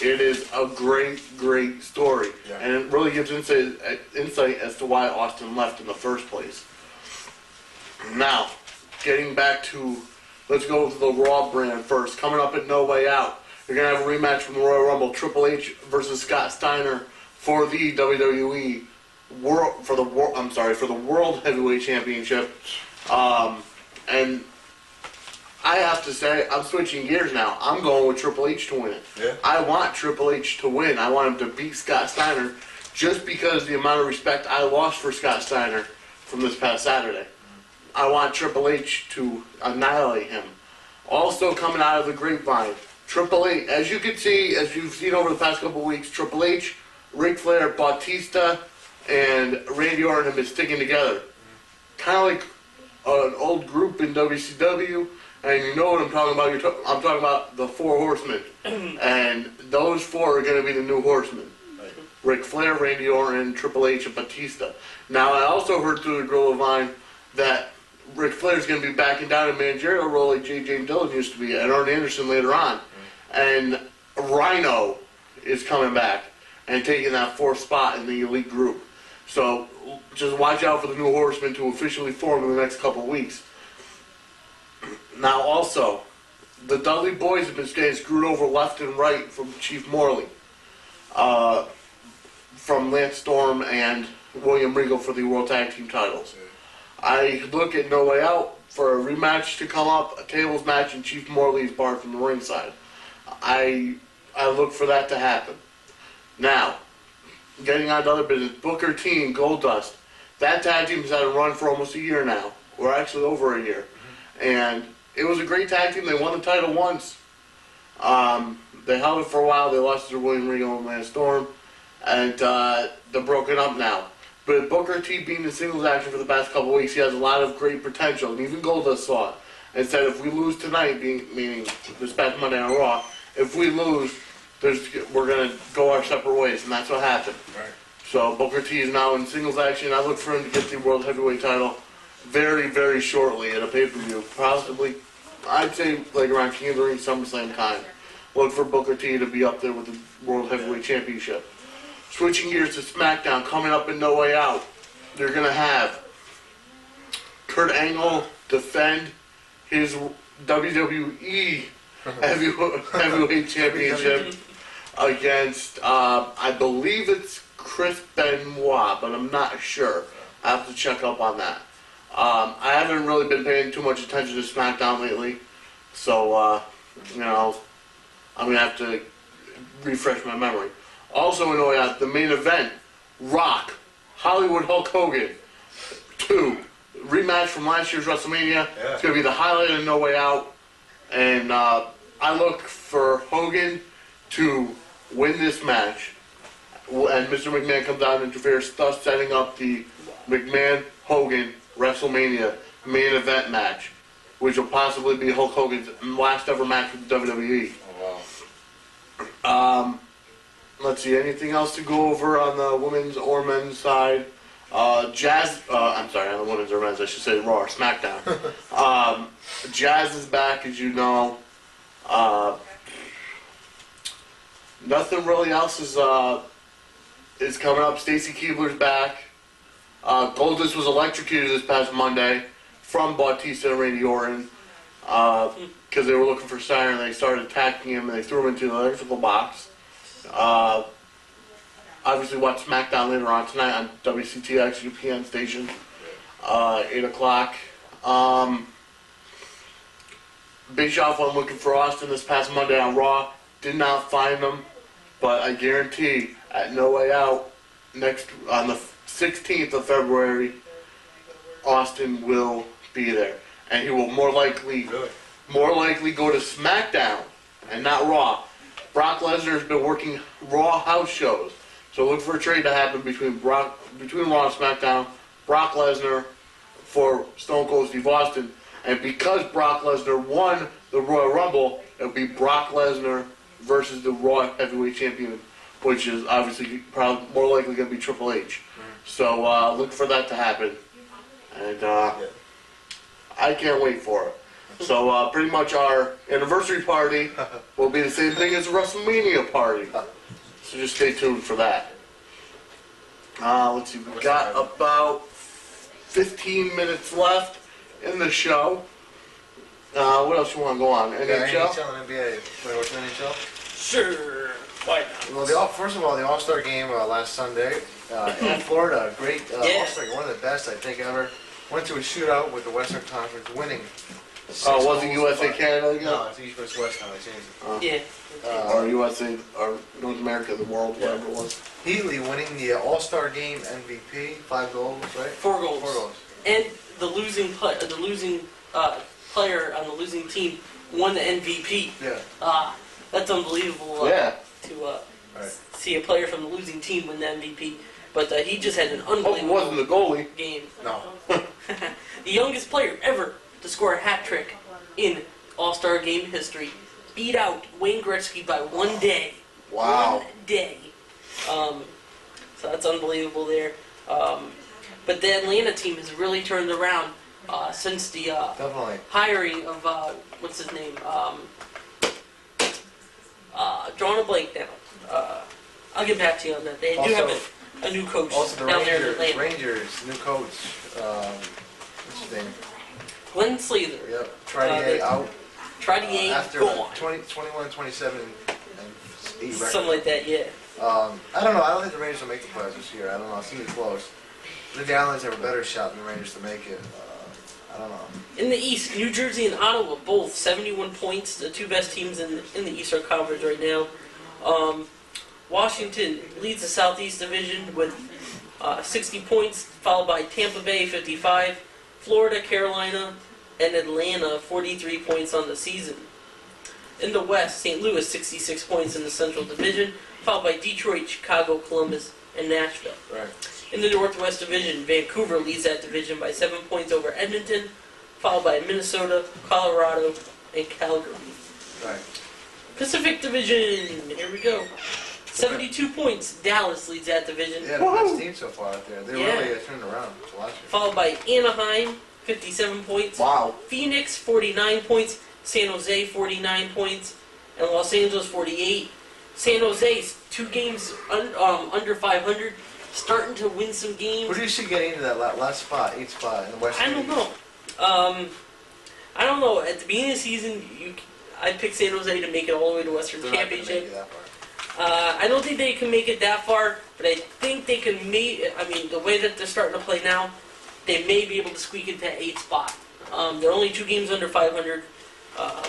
It is a great, great story. Yeah. And it really gives insight as to why Austin left in the first place. Now, getting back to, let's go with the Raw brand first. Coming up at No Way Out, you're going to have a rematch from the Royal Rumble, Triple H versus Scott Steiner for the WWE for the World Heavyweight Championship. And I have to say, I'm switching gears now. I'm going with Triple H to win it. Yeah. I want Triple H to win. I want him to beat Scott Steiner just because the amount of respect I lost for Scott Steiner from this past Saturday. I want Triple H to annihilate him. Also coming out of the grapevine, Triple H, as you can see, as you've seen over the past couple of weeks, Triple H, Ric Flair, Bautista, and Randy Orton have been sticking together. Kind of like an old group in WCW, and you know what I'm talking about. I'm talking about the Four Horsemen. And those four are going to be the new Horsemen. Ric Flair, Randy Orton, Triple H, and Batista. Now, I also heard through the grapevine that Ric Flair's going to be backing down a managerial role like J.J. Dillon used to be, and Arn Anderson later on. And Rhino is coming back and taking that 4th spot in the elite group. So just watch out for the new horsemen to officially form in the next couple of weeks. Now also, the Dudley boys have been getting screwed over left and right from Chief Morley, from Lance Storm and William Regal for the World Tag Team titles. I look at No Way Out for a rematch to come up, a tables match, and Chief Morley is barred from the ringside. I look for that to happen. Now, getting on to other business, Booker T and Goldust. That tag team has had a run for almost a year now. We're actually over a year. And it was a great tag team. They won the title once. They held it for a while. They lost to William Regal and Lance Storm. And they're broken up now. But Booker T being in singles action for the past couple of weeks, he has a lot of great potential. And even Goldust saw it. And said if we lose tonight, meaning this past Monday on Raw, if we lose, we're going to go our separate ways. And that's what happened. Right. So Booker T is now in singles action. I look for him to get the World Heavyweight title very, very shortly at a pay-per-view. Possibly, I'd say like around King of the Ring, SummerSlam time. Look for Booker T to be up there with the World Heavyweight Championship. Switching gears to SmackDown, coming up in No Way Out, they're going to have Kurt Angle defend his WWE Heavyweight Championship against, I believe it's Chris Benoit, but I'm not sure. I have to check up on that. I haven't really been paying too much attention to SmackDown lately, so, you know, I'm going to have to refresh my memory. Also, in the main event, Rock, Hollywood Hulk Hogan, 2, rematch from last year's WrestleMania. Yeah. It's going to be the highlight of No Way Out, and I look for Hogan to win this match, and Mr. McMahon comes out and interferes, thus setting up the McMahon-Hogan WrestleMania main event match, which will possibly be Hulk Hogan's last ever match with the WWE. Oh, wow. Let's see, anything else to go over on the women's or men's side? I'm sorry, on the women's or men's, I should say Raw or SmackDown. Jazz is back, as you know. Nothing really else is coming up. Stacy Keibler's back. Goldust was electrocuted this past Monday from Bautista and Randy Orton because they were looking for Steiner and they started attacking him and they threw him into the electrical box. Obviously watch SmackDown later on tonight on WCTX UPN station, 8 o'clock. Bischoff went looking for Austin this past Monday on Raw. Did not find him, but I guarantee at No Way Out on the 16th of February, Austin will be there, and he will more likely go to SmackDown and not Raw. Brock Lesnar has been working Raw house shows, so look for a trade to happen between Raw and SmackDown. Brock Lesnar for Stone Cold Steve Austin, and because Brock Lesnar won the Royal Rumble, it'll be Brock Lesnar versus the Raw Heavyweight Champion, which is obviously probably more likely going to be Triple H. So look for that to happen, and I can't wait for it. So pretty much our anniversary party will be the same thing as a WrestleMania party. So just stay tuned for that. Let's see, we've got about 15 minutes left in the show. What else you want to go on? NHL? NHL and NBA. Want to watch NHL? Sure. Why not? Well, first of all, the All-Star game last Sunday in Florida, great All-Star game, one of the best I think ever. Went to a shootout with the Western Conference, winning. Oh, was it USA Canada again? No, it's East West West now. They changed it. Yeah. Or USA, or North America, the world, whatever it was. Heatley winning the All-Star game MVP, 5 goals, right? 4 goals. 4 goals. And the losing player on the losing team won the MVP. Yeah. That's unbelievable. Yeah. To see a player from the losing team win the MVP. But he just had an Hope it unbelievable wasn't the goalie. game. No. The youngest player ever to score a hat trick in All-Star game history. Beat out Wayne Gretzky by 1 day. Wow. 1 day. So that's unbelievable there. But the Atlanta team has really turned around. since the Definitely. hiring of what's his name? Drawing a blank now. I'll get back to you on that. They do have a new coach Also, the down there in Atlanta. Rangers, new coach. What's his name? Glenn Slater. Yep. Tridier out. Tridier After gone. 21, 27, and 8 record. Something like that, yeah. I don't know. I don't think the Rangers will make the playoffs this year. I don't know. It seems close. I think the Islanders have a better shot than the Rangers to make it. I don't know. In the East, New Jersey and Ottawa both 71 points, the two best teams in the Eastern Conference right now. Washington leads the Southeast Division with 60 points, followed by Tampa Bay 55, Florida, Carolina, and Atlanta 43 points on the season. In the West, St. Louis 66 points in the Central Division, followed by Detroit, Chicago, Columbus, and Nashville. Right. In the Northwest Division, Vancouver leads that division by 7 points over Edmonton, followed by Minnesota, Colorado, and Calgary. Right. Pacific Division, here we go. 72 points, Dallas leads that division. Yeah, the best team so far out there. They're Yeah. really turned around to last year. Followed by Anaheim, 57 points. Wow. Phoenix, 49 points. San Jose, 49 points. And Los Angeles, 48. San Jose's 2 games under 500. Starting to win some games. Who do you see getting into that last spot, 8th spot in the West? I don't know. I don't know. At the beginning of the season, I picked San Jose to make it all the way to Western They're not gonna make Championship. it that far. I don't think they can make it that far, but I think they can make. I mean, the way that they're starting to play now, they may be able to squeak into that 8th spot. They're only 2 games under 500. I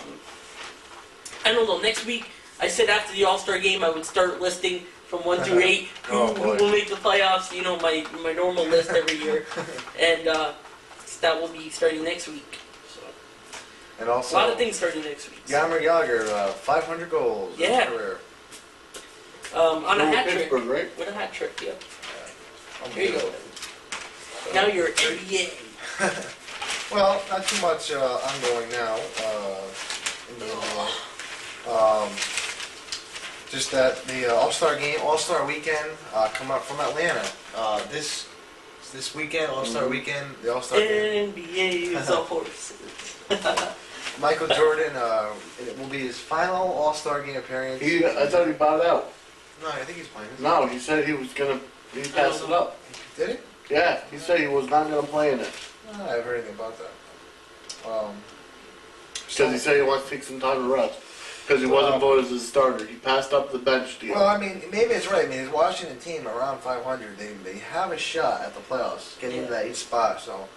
don't know. Next week, I said after the All-Star game, I would start listing from 1 through 8 who will make the playoffs. You know, my normal list every year, and that will be starting next week. So, And also, a lot of things starting next week. Jaromir Jagr, 500 goals in his Yeah. career. On a hat trick. Pittsburgh, right? With a hat trick, yeah. Yeah. Here you go. Now you're NBA. Well, not too much ongoing now in the NBA. Just that the All-Star game, All-Star weekend, come up from Atlanta. This weekend, All-Star weekend, the All-Star game. NBA is a horse. Michael Jordan, it will be his final All-Star game appearance. I thought he bowed out. No, I think he's playing. No, he said he was gonna. He passed it up. Did he? Yeah, he said he was not gonna play in it No, I haven't heard anything about that. because he said he wants to take some time to rest because he wasn't voted as a starter. He passed up the bench deal. Well, I mean, maybe it's right. I mean, his Washington team around 500, they have a shot at the playoffs, getting into that 8th spot. So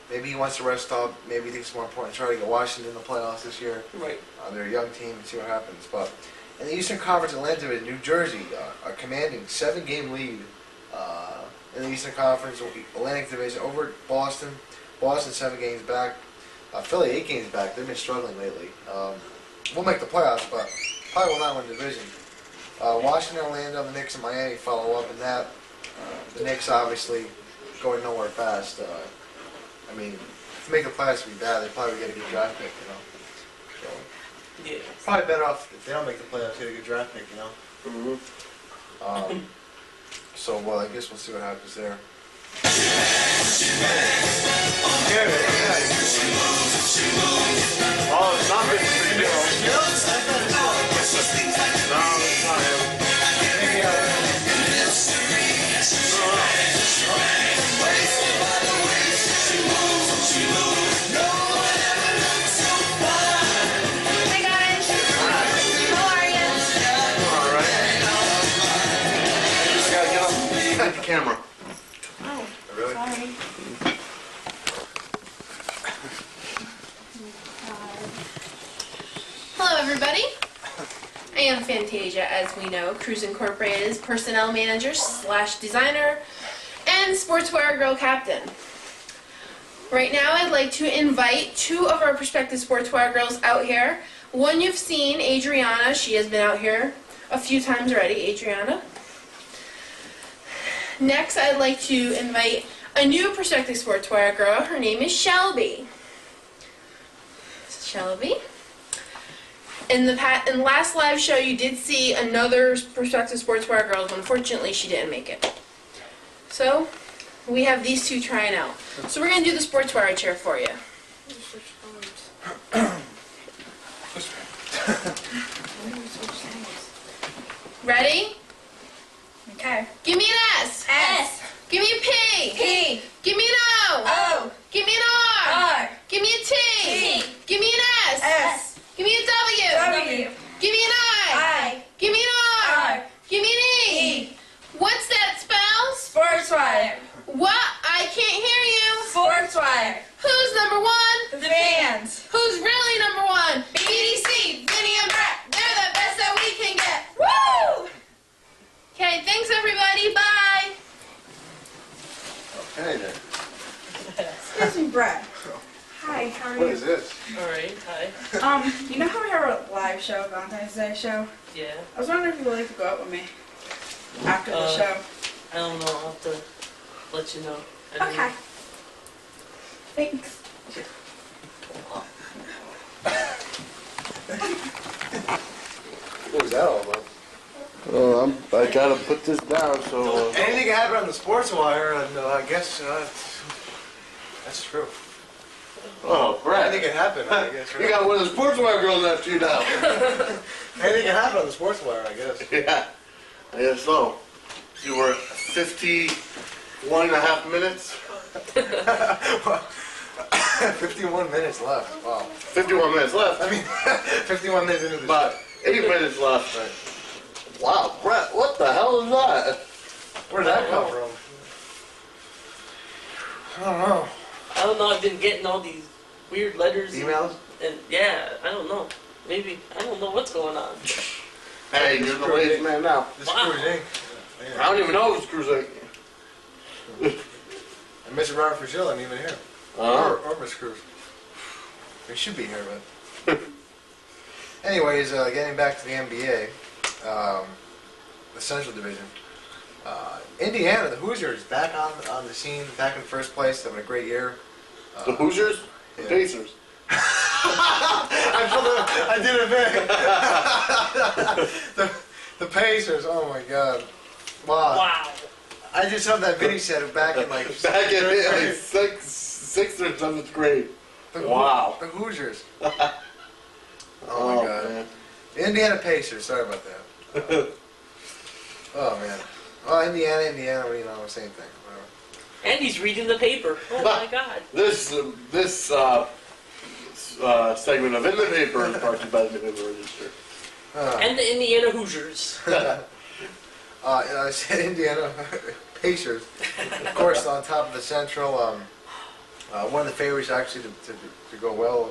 maybe he wants to rest up. Maybe he thinks it's more important to try to get Washington in the playoffs this year. Right. They're a young team and see what happens. But in the Eastern Conference Atlantic Division, New Jersey are commanding 7-game lead in the Eastern Conference Atlantic Division over Boston. Boston 7 games back. Philly 8 games back. They've been struggling lately. We'll make the playoffs, but probably will not win the division. Washington, Orlando, the Knicks, and Miami follow up in that. The Knicks obviously going nowhere fast. I mean, to make the playoffs would be bad. They probably would get a good draft pick, you know. So, Yeah. probably better off if they don't make the playoffs, get a good draft pick, you know. Mm-hmm. So, well, I guess we'll see what happens there. Oh, it's not been 3-0. No, it's not him. Hi guys, how are you? All right. Just gotta get up. Cut the camera. Oh, Really? sorry. Hello everybody. I am Fantasia, as we know, Cruise Incorporated's personnel manager / designer and Sportswire Girl Captain. Right now I'd like to invite 2 of our prospective Sportswire girls out here. One you've seen, Adriana. She has been out here a few times already, Adriana. Next I'd like to invite a new prospective Sportswire girl. Her name is Shelby. Shelby. In the last live show you did see another prospective Sportswire girl, but unfortunately she didn't make it. So, we have these two trying out. So we're going to do the Sportswire chair for you. Ready? Okay. Give me an S. S. Give me a P. P. Give me an O. O. Give me an R. R. Give me a T. T. Give me an S. S. Give me a W. W. Give me an I. I. Give me an R. R. Give me an E. E. What's that spell? Sportswire. What? I can't hear you. Sportswire. Who's number one? The fans. Who's really number one? BDC, Vinnie and Brett. They're the best that we can get. Woo! Okay, thanks everybody. Bye. Okay then. Excuse me, Brett. Hi, how are What you? is this? Alright, hi. You know how we have our live show, Valentine's Day show? Yeah. I was wondering if you would like to go out with me after the show. I don't know, I'll have to let you know. I mean, Okay. Thanks. What was that all about? I gotta put this down, so... Anything can happen on the sports wire, and I guess that's true. Oh, Brett. Anything can happen, I guess. You got one of the Sportswire girls after you now. Anything can happen on the sports wire, I guess. Yeah, I guess so. You were 51 and a half minutes? 51 minutes left. Wow. 51 minutes left. I mean, 51 minutes into the About 8 minutes left. Wow, Brett, what the hell is that? Where'd that come from? I don't know. I don't know, I've been getting all these weird letters. Emails? And yeah, I don't know. Maybe, I don't know what's going on. Hey, you're the latest man now. This Wow. Cruise Inc. I don't even know if it's cruising. And Mr. Robert Fragile ain't even here. Or Miss Cruz. They should be here, but... Anyways, getting back to the NBA, the Central Division. Indiana, the Hoosiers, back on the scene, back in first place, having a great year. The Hoosiers? The yeah. Pacers. I did it big. the Pacers, oh my God. Wow. Wow. I did something that Vinnie said back in like... Back in third like grade. sixth or 7th grade. The Wow. The Hoosiers. Oh my God. Man. Indiana Pacers, sorry about that. Oh man. Well, Indiana, same thing. Whatever. And he's reading the paper. Oh my God. This segment of In the Paper is brought to you by the New England Register. And the Indiana Hoosiers. I said Indiana Pacers, of course, on top of the Central. One of the favorites actually to go well,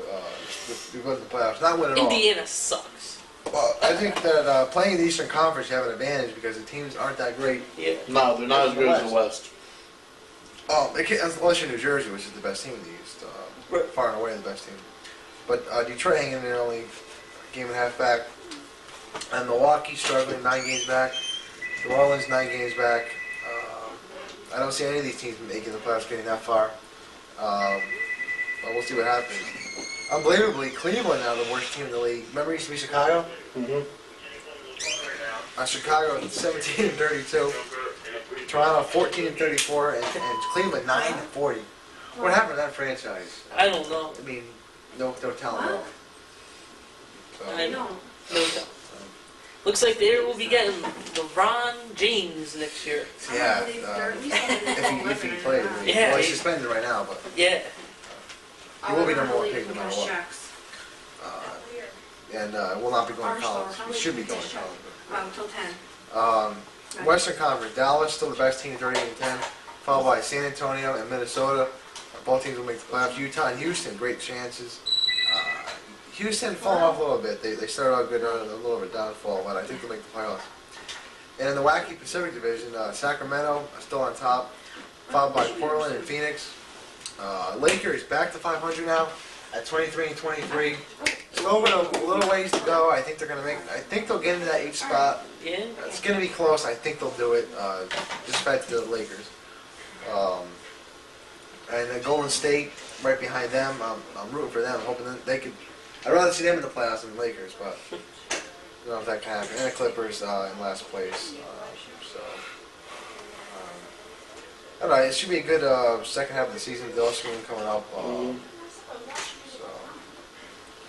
to go to the playoffs. Not win at all. Indiana sucks. Well, I think that playing the Eastern Conference, you have an advantage because the teams aren't that great. Yeah. No, they're not as good as the West. Oh, unless you're New Jersey, which is the best team in the East, Right. far and away the best team. But Detroit hanging in there only a game and a half back, and Milwaukee struggling 9 games back. New Orleans 9 games back. I don't see any of these teams making the playoffs, getting that far. But we'll see what happens. Unbelievably, Cleveland now the worst team in the league. Remember, it used to be Chicago. Mm-hmm. Chicago 17-32. Toronto 14-34, and Cleveland 9-40. What happened to that franchise? I don't know. I mean, no talent at all. I know. No doubt. Looks like they will be getting LeBron James next year. Yeah, if he plays. I mean, Yeah, well, he's he- suspended right now, but Yeah. he will be number one pick no matter what. And will not be going to college. He should be going to college. Until 10. Western Conference, Dallas still the best team, 38-10, followed by San Antonio and Minnesota. Both teams will make the playoffs. Utah and Houston, great chances. Houston falling off a little bit. They started out good, a little bit downfall, but I think they'll make the playoffs. And in the wacky Pacific Division, Sacramento still on top, followed by Portland and Phoenix. Lakers back to 500 now at 23-23. Still with a little ways to go. I think they're gonna make. I think they'll get into that 8th spot. Yeah. It's gonna be close. I think they'll do it. Just back to the Lakers. And then Golden State right behind them. I'm rooting for them. I'm hoping that they could. I'd rather see them in the playoffs than the Lakers, but I don't know if that can happen. And the Clippers in last place. I don't know, it should be a good second half of the season. The All-Star game coming up. So,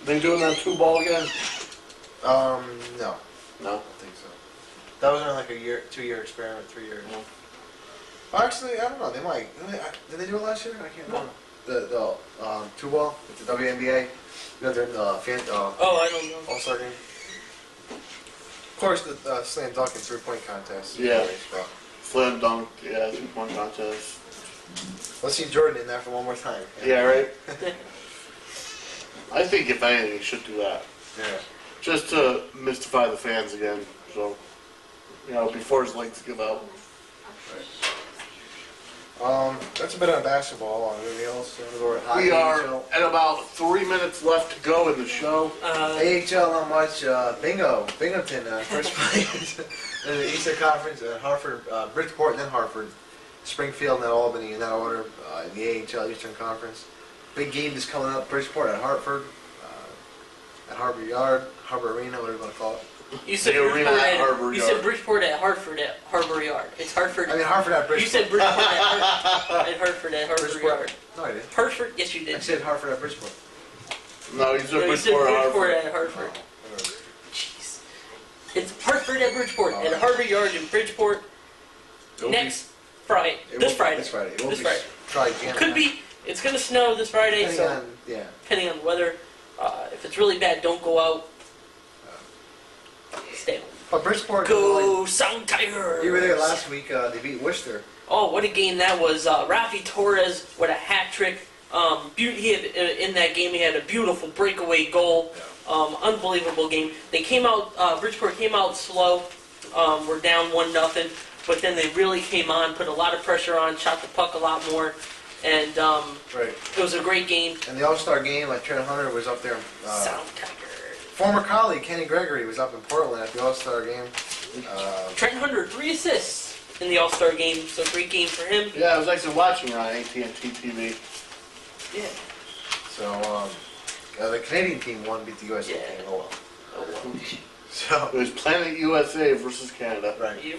They doing that 2-ball again? no. No. I don't think so. That was only like a 2-year experiment, 3 years. No. Well, actually, I don't know. They might. Did they do it last year? I can't remember. The 2-ball with the WNBA. You know, they're in the Oh, I don't know. All-Star game. Of course, the slam dunk and 3-point contest. Yeah. But Slam dunk, yeah, 2-point contest. let's see Jordan in there for one more time. Yeah, right? I think if anything, he should do that. Yeah. Just to mystify the fans again, so, you know, before his legs give out. That's a bit on basketball. Anything else? We are at about 3 minutes left to go in the show. AHL, not much. Binghamton, first place in the Eastern Conference. Hartford, Bridgeport, and then Hartford. Springfield, and then Albany in that order in the AHL Eastern Conference. Big game is coming up. Bridgeport at Hartford, at Harbor Yard, Harbor Arena, whatever you want to call it. You said The arena at Harbor You Yard. said Bridgeport at Hartford at Harbor Yard. It's Hartford. I mean Hartford at Bridgeport. You said Bridgeport at Hartford at Harbor Bridgeport. Yard. No, I didn't. Hartford? Yes, you I did. said Hartford at Bridgeport. No, he said No, you said Bridgeport at Bridgeport Hartford. at Hartford. Whatever. Jeez. It's Hartford at Bridgeport at Harbor Yard in Bridgeport It'll next Friday. be- it This will- Friday. This Friday. It will This be Friday. Probably jamming Could out. be. It's gonna snow this Friday, Depending so on, yeah. depending on the weather. If it's really bad, don't go out. Stay home. But Bridgeport. Go Sound Tigers! You were there last week. They beat Worcester. Oh, what a game that was! Rafi Torres with a hat trick. He had in that game. He had a beautiful breakaway goal. Unbelievable game. They came out. Bridgeport came out slow. We're down 1-0, but then they really came on, put a lot of pressure on, shot the puck a lot more, and Right. it was a great game. And the All-Star game, like Trent Hunter was up there. Sound Tigers. Former colleague Kenny Gregory was up in Portland at the All-Star game. Trent Hunter 3 assists in the All-Star game, so great game for him. Yeah, I was actually watching it on AT&T TV. Yeah. So the Canadian team won, beat the USA Yeah. team. Oh well. Oh well. So It was Planet USA versus Canada. right. You.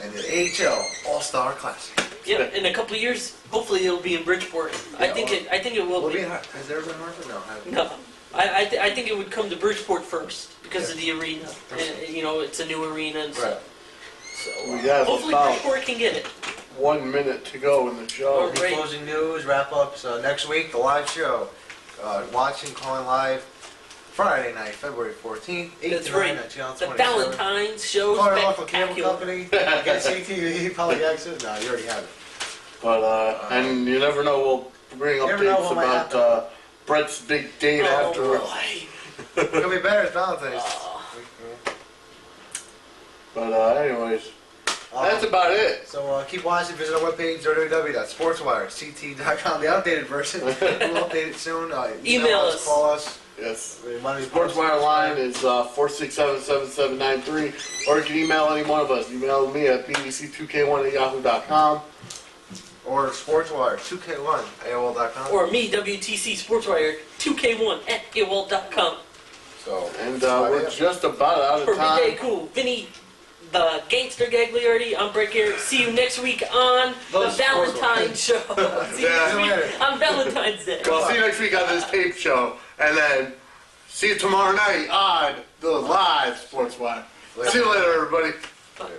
And the AHL All-Star Classic. Yeah, in a couple of years, hopefully it'll be in Bridgeport. I think it will Will be. be in has there ever been Hartford? No. Hasn't. No, I think it would come to Bridgeport first because of the arena. And, you know, it's a new arena, and so, Right. so We got hopefully about Bridgeport can get it. 1 minute to go in the show. All right. Closing news, wrap-ups next week. The live show. Watching, calling live. Friday night, February 14th, 8 That's to 9 right. at Channel The 27. Valentine's show Call is your local cable spectacular. company. Get CTV, Public Access. No, you already have it. But, and you never know, we'll bring You never know updates what might about happen. Brett's big date Oh afterwards. boy. It's gonna be better. It's Valentine's. But, anyways, that's about it. So keep watching. Visit our webpage, www.sportswirect.com. The updated version. We'll update it soon. Email us. Call us. Yes. Sportswire Sportswire line is 467-7793, or you can email any one of us. Email me at bbc2k1@yahoo.com. Or Sportswire 2K1 AOL.com. Or me, WTC Sportswire 2K1 at AOL.com. So And we're just about out For of Midday time. Cool, Vinnie, the Gangster Gagliardi, I'm Brett Garrett. See you next week on the Those Valentine's Show. See you Yeah. next week on Valentine's Day. I'll see you next week on this tape show, and then see you tomorrow night on the live Sportswire. See you later, everybody. Bye.